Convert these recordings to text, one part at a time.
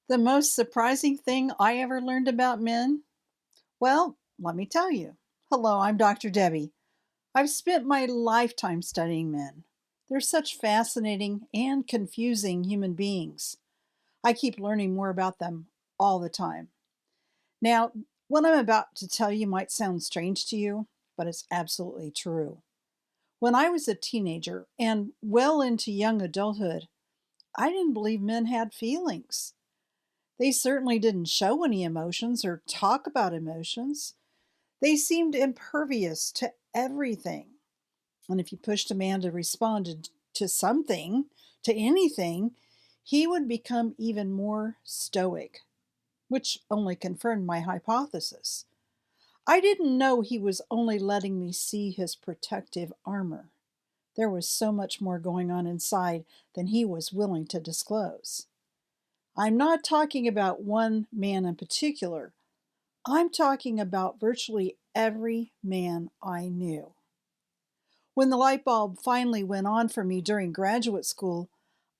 The most surprising thing I ever learned about men? Well, let me tell you. Hello, I'm Dr. Debi. I've spent my lifetime studying men. They're such fascinating and confusing human beings. I keep learning more about them all the time. Now, what I'm about to tell you might sound strange to you, but it's absolutely true. When I was a teenager and well into young adulthood, I didn't believe men had feelings. They certainly didn't show any emotions or talk about emotions. They seemed impervious to everything. And if you pushed a man to respond to something, to anything, he would become even more stoic, which only confirmed my hypothesis. I didn't know he was only letting me see his protective armor. There was so much more going on inside than he was willing to disclose. I'm not talking about one man in particular. I'm talking about virtually every man I knew. When the light bulb finally went on for me during graduate school,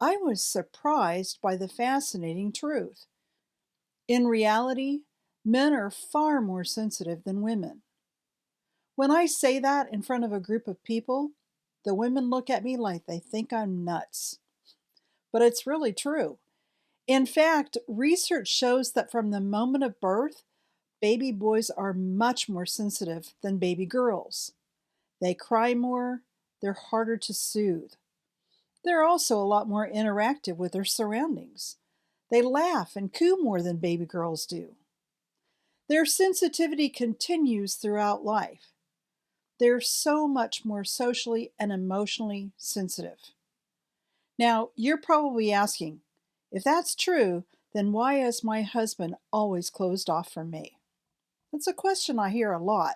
I was surprised by the fascinating truth. In reality, men are far more sensitive than women. When I say that in front of a group of people, the women look at me like they think I'm nuts. But it's really true. In fact, research shows that from the moment of birth, baby boys are much more sensitive than baby girls. They cry more, they're harder to soothe. They're also a lot more interactive with their surroundings. They laugh and coo more than baby girls do. Their sensitivity continues throughout life. They're so much more socially and emotionally sensitive. Now, you're probably asking, if that's true, then why is my husband always closed off from me? That's a question I hear a lot.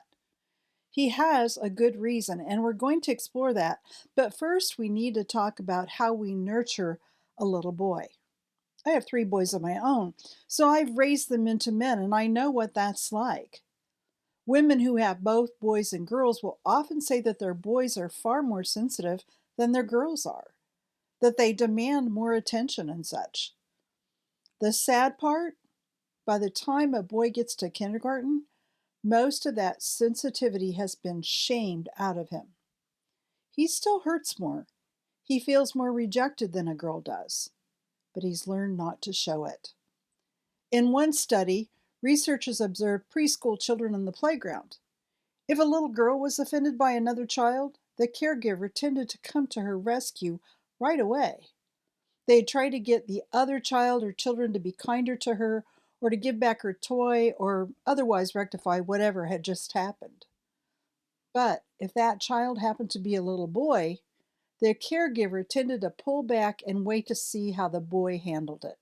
He has a good reason, and we're going to explore that. But first, we need to talk about how we nurture a little boy. I have three boys of my own, so I've raised them into men, and I know what that's like. Women who have both boys and girls will often say that their boys are far more sensitive than their girls are, that they demand more attention and such. The sad part, by the time a boy gets to kindergarten, most of that sensitivity has been shamed out of him. He still hurts more. He feels more rejected than a girl does, but he's learned not to show it. In one study, researchers observed preschool children on the playground. If a little girl was offended by another child, the caregiver tended to come to her rescue right away. They'd try to get the other child or children to be kinder to her or to give back her toy or otherwise rectify whatever had just happened. But if that child happened to be a little boy, the caregiver tended to pull back and wait to see how the boy handled it.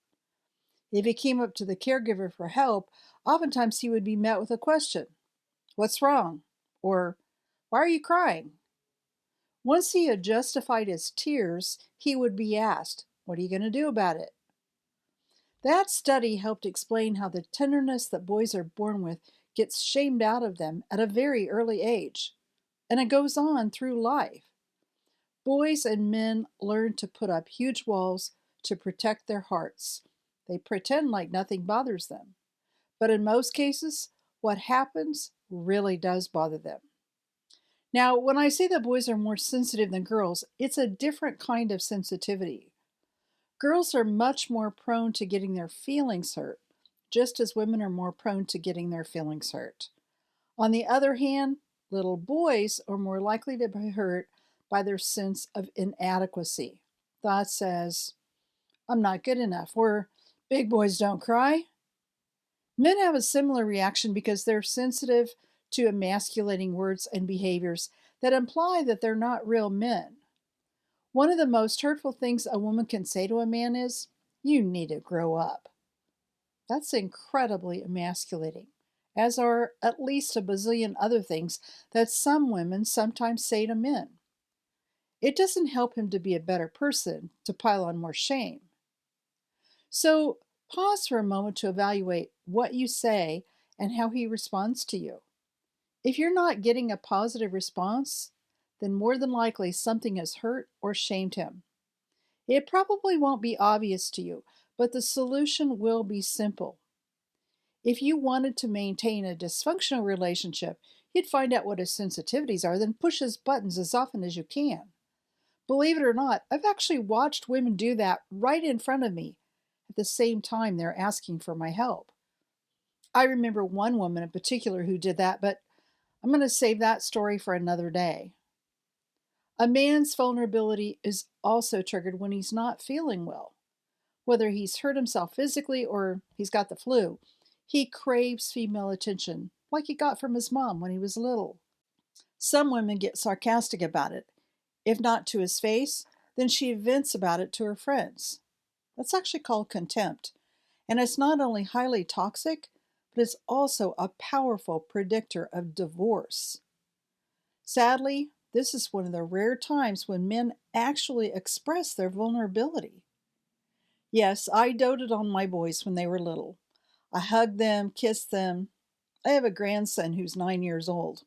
If he came up to the caregiver for help, oftentimes he would be met with a question: "What's wrong?" Or, "Why are you crying?" Once he had justified his tears, he would be asked, "What are you going to do about it?" That study helped explain how the tenderness that boys are born with gets shamed out of them at a very early age, and it goes on through life. Boys and men learn to put up huge walls to protect their hearts. They pretend like nothing bothers them. But in most cases, what happens really does bother them. Now, when I say that boys are more sensitive than girls, it's a different kind of sensitivity. Girls are much more prone to getting their feelings hurt, just as women are more prone to getting their feelings hurt. On the other hand, little boys are more likely to be hurt by their sense of inadequacy. Thoughts as, "I'm not good enough," or "big boys don't cry." Men have a similar reaction because they're sensitive to emasculating words and behaviors that imply that they're not real men. One of the most hurtful things a woman can say to a man is, "You need to grow up." That's incredibly emasculating, as are at least a bazillion other things that some women sometimes say to men. It doesn't help him to be a better person, to pile on more shame. So pause for a moment to evaluate what you say and how he responds to you. If you're not getting a positive response, then more than likely something has hurt or shamed him. It probably won't be obvious to you, But the solution will be simple. If you wanted to maintain a dysfunctional relationship, you'd find out what his sensitivities are, then push his buttons as often as you can. Believe it or not, I've actually watched women do that right in front of me at the same time they're asking for my help. I remember one woman in particular who did that, but I'm going to save that story for another day. A man's vulnerability is also triggered when he's not feeling well. Whether he's hurt himself physically or he's got the flu, he craves female attention, like he got from his mom when he was little. Some women get sarcastic about it. If not to his face, then she vents about it to her friends. That's actually called contempt. And it's not only highly toxic, but it's also a powerful predictor of divorce. Sadly, this is one of the rare times when men actually express their vulnerability. Yes, I doted on my boys when they were little. I hugged them, kissed them. I have a grandson who's 9 years old.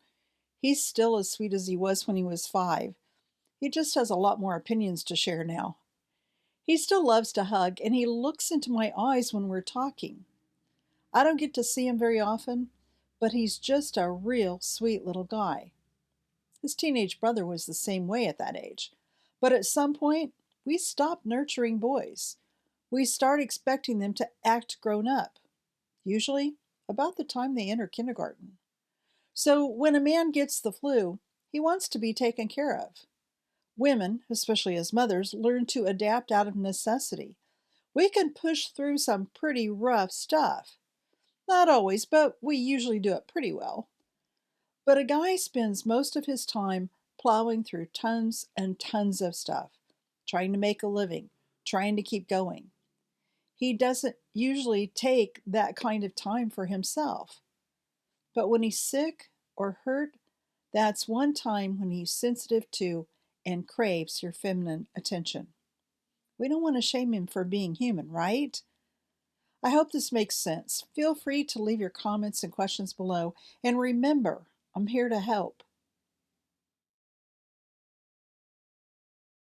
He's still as sweet as he was when he was 5. He just has a lot more opinions to share now. He still loves to hug, and he looks into my eyes when we're talking. I don't get to see him very often, but he's just a real sweet little guy. His teenage brother was the same way at that age. But at some point, we stop nurturing boys. We start expecting them to act grown up, usually about the time they enter kindergarten. So when a man gets the flu, he wants to be taken care of. Women, especially as mothers, learn to adapt out of necessity. We can push through some pretty rough stuff. Not always, but we usually do it pretty well. But a guy spends most of his time plowing through tons and tons of stuff, trying to make a living, trying to keep going. He doesn't usually take that kind of time for himself. But when he's sick or hurt, that's one time when he's sensitive to and craves your feminine attention. We don't want to shame him for being human, right? I hope this makes sense. Feel free to leave your comments and questions below. And remember, I'm here to help.